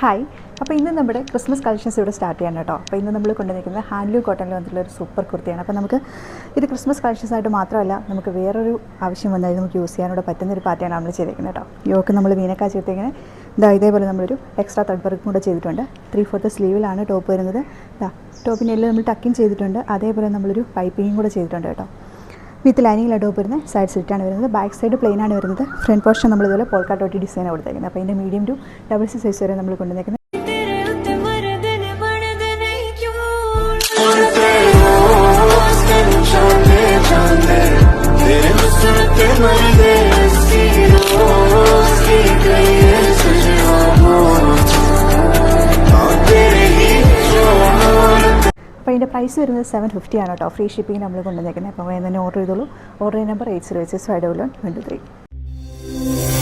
Hi, അപ്പോൾ ഇന്ന് നമ്മുടെ ക്രിസ്മസ് കളക്ഷൻസ് ഇവിടെ സ്റ്റാർട്ട് ചെയ്യണം കേട്ടോ. അപ്പോൾ ഇന്ന് നമ്മൾ കൊണ്ടുവന്നിരിക്കുന്നത് ഹാൻഡ്ലൂം കോട്ടണിൽ വന്നിട്ടുള്ള ഒരു സൂപ്പർ കുർത്തിയാണ്. അപ്പോൾ നമുക്ക് ഇത് ക്രിസ്മസ് കളക്ഷൻസ് ആയിട്ട് മാത്രമല്ല, നമുക്ക് വേറൊരു ആവശ്യം വന്നാൽ നമുക്ക് യൂസ് ചെയ്യാനോട് പറ്റുന്നൊരു പാറ്റേൺ നമ്മൾ ചെയ്തിരിക്കുന്നത് കേട്ടോ. യോക്ക് നമ്മൾ വീനക്കാ ചെയ്തിരിക്കുന്നത് ഇതേപോലെ നമ്മളൊരു എക്സ്ട്രാ ത്രെഡ് വർക്കും കൂടെ ചെയ്തിട്ടുണ്ട്. 3/4 സ്ലീവിലാണ് ടോപ്പ് വരുന്നത്. ടോപ്പിൻ്റെ എല്ലാം നമ്മൾ ടക്കിങ് ചെയ്തിട്ടുണ്ട്. അതേപോലെ നമ്മളൊരു പൈപ്പിങ്ങും കൂടെ ചെയ്തിട്ടുണ്ട് കേട്ടോ. വിത്ത് ലൈനിങ്ങിലാണ് ടോപ്പ് വരുന്നത്. സൈഡ് സ്ലിറ്റാണ് വരുന്നത്. ബാക്ക് സൈഡ് പ്ലെയിൻ ആണ് വരുന്നത്. ഫ്രണ്ട് പോർഷൻ നമ്മളിതുപോലെ പോൾക്കാ ഡോട്ടി ഡിസൈനാണ് കൊടുത്തേക്കുന്നത്. അപ്പോൾ ഇതിൻ്റെ മീഡിയം ടു ഡബിൾ സൈസ് വരെ നമ്മൾ കൊണ്ടുവന്നേക്കുന്നത്. അപ്പോൾ ഇതിൻ്റെ പ്രൈസ് വരുന്നത് 750 ആണ് കേട്ടോ. ഫ്രീ ഷിപ്പിംഗ് നമ്മൾ കൊണ്ടുവന്നേക്കുന്നത്. അപ്പോൾ തന്നെ ഓർഡർ ചെയ്തോളൂ. Order number 80865123.